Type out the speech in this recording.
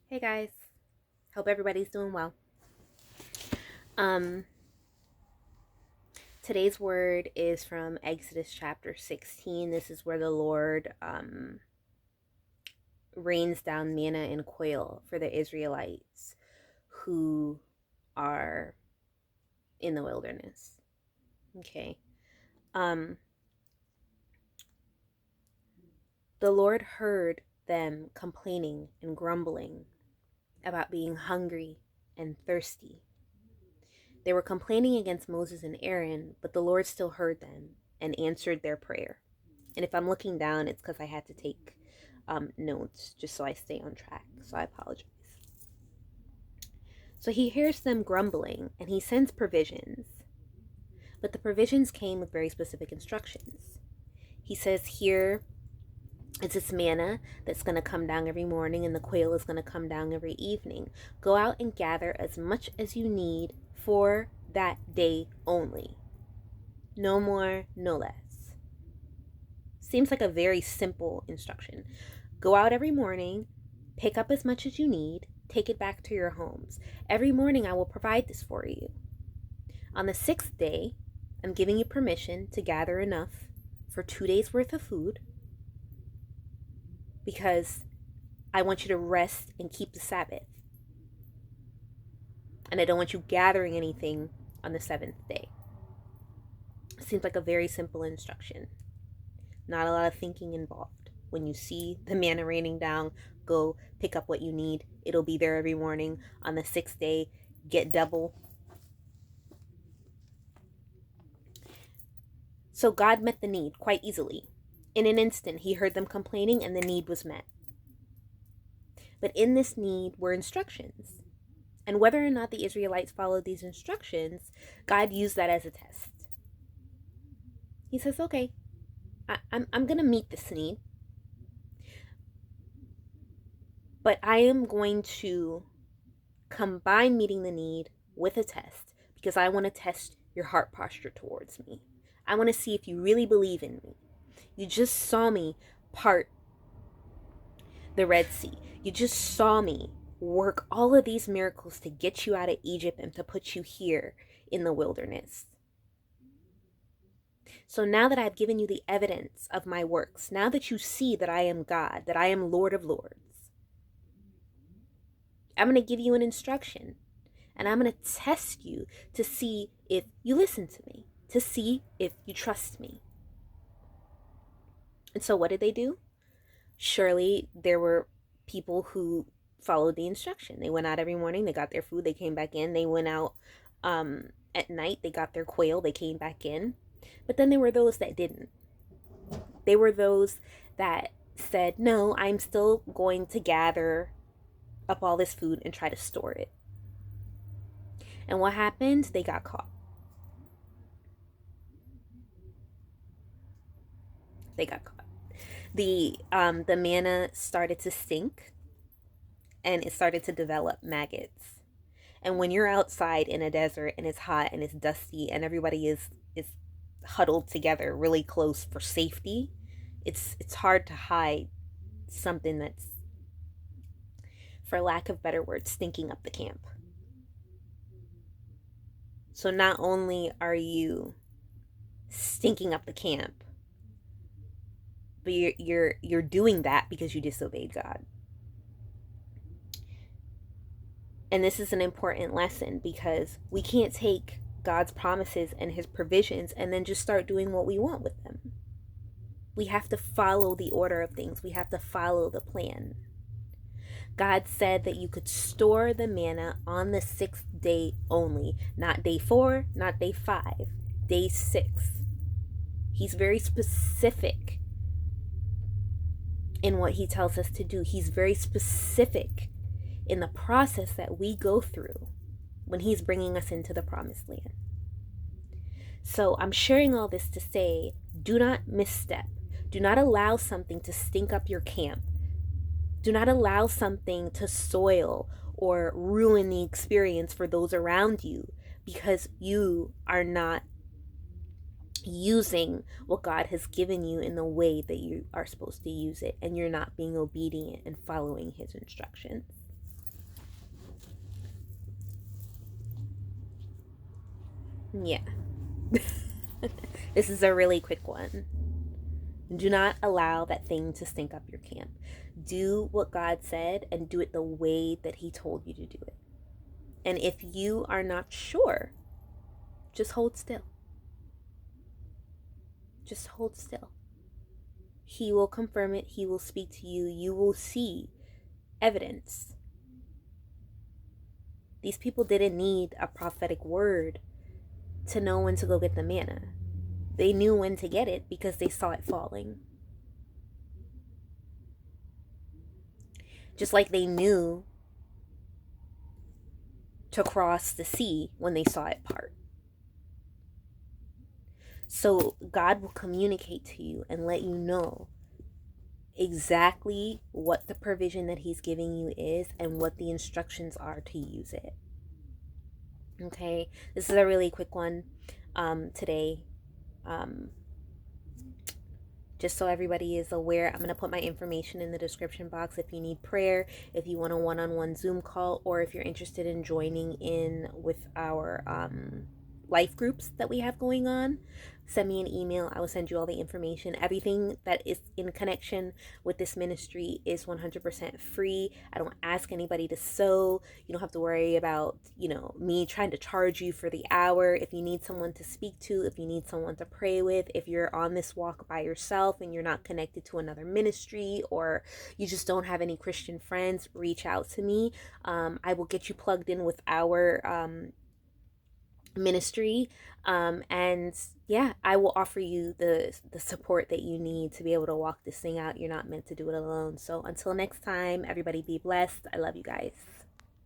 Hey guys, hope everybody's doing well. Um, Today's word is from Exodus chapter 16. This is where the Lord rains down manna and quail for the Israelites who are in the wilderness. Okay. Um, the Lord heard them complaining and grumbling about being hungry and thirsty. They were complaining against Moses and Aaron, but the Lord still heard them and answered their prayer. And if I'm looking down, it's because I had to take notes just so I stay on track. So I apologize. So he hears them grumbling and he sends provisions. But the provisions came with very specific instructions. He says here it's this manna that's going to come down every morning and the quail is going to come down every evening. Go out and gather as much as you need for that day only. No more, no less. Seems like a very simple instruction. Go out every morning, pick up as much as you need, take it back to your homes. Every morning I will provide this for you. On the sixth day, I'm giving you permission to gather enough for 2 days worth of food because I want you to rest and keep the Sabbath. And I don't want you gathering anything on the seventh day. Seems like a very simple instruction. Not a lot of thinking involved. When you see the manna raining down, go pick up what you need. It'll be there every morning. On the sixth day, get double. So God met the need quite easily. In an instant, he heard them complaining and the need was met. But in this need were instructions. And whether or not the Israelites followed these instructions, God used that as a test. He says, okay, I'm going to meet this need. But I am going to combine meeting the need with a test because I want to test your heart posture towards me. I want to see if you really believe in me. You just saw me part the Red Sea. You just saw me work all of these miracles to get you out of Egypt and to put you here in the wilderness. So now that I've given you the evidence of my works, now that you see that I am God, that I am Lord of Lords, I'm going to give you an instruction. And I'm going to test you to see if you listen to me, to see if you trust me. And so what did they do? Surely there were people who followed the instruction. They went out every morning, they got their food, they came back in. They went out at night, they got their quail, they came back in. But then there were those that didn't. They were those that said, no, I'm still going to gather up all this food and try to store it. And what happened? They got caught. They got caught. The manna started to stink and it started to develop maggots. And when you're outside in a desert and it's hot and it's dusty and everybody is huddled together really close for safety, it's hard to hide something that's, for lack of better words, stinking up the camp. So not only are you stinking up the camp, but you're doing that because you disobeyed God. And this is an important lesson because we can't take God's promises and his provisions and then just start doing what we want with them. We have to follow the order of things. We have to follow the plan. God said that you could store the manna on the sixth day only, not day 4, not day 5, day 6. He's very specific in what he tells us to do. He's very specific in the process that we go through when he's bringing us into the promised land. So I'm sharing all this to say, do not misstep. Do not allow something to stink up your camp. Do not allow something to soil or ruin the experience for those around you because you are not using what God has given you in the way that you are supposed to use it, and you're not being obedient and following his instructions. Yeah. This is a really quick one. Do not allow that thing to stink up your camp. Do what God said and do it the way that He told you to do it. And if you are not sure, just hold still. Just hold still. He will confirm it. He will speak to you. You will see evidence. These people didn't need a prophetic word to know when to go get the manna. They knew when to get it because they saw it falling. Just like they knew to cross the sea when they saw it part. So God will communicate to you and let you know exactly what the provision that He's giving you is and what the instructions are to use it. Okay, this is a really quick one today. Um, just so everybody is aware, I'm going to put my information in the description box if you need prayer, if you want a one-on-one Zoom call, or if you're interested in joining in with our life groups that we have going on. Send me an email. I will send you all the information. Everything that is in connection with this ministry is 100% free. I don't ask anybody to sow. You don't have to worry about, me trying to charge you for the hour. If you need someone to speak to, if you need someone to pray with, if you're on this walk by yourself and you're not connected to another ministry, or you just don't have any Christian friends, reach out to me. I will get you plugged in with our ministry, and yeah, I will offer you the support that you need to be able to walk this thing out. You're not meant to do it alone. So until next time, everybody be blessed. I love you guys.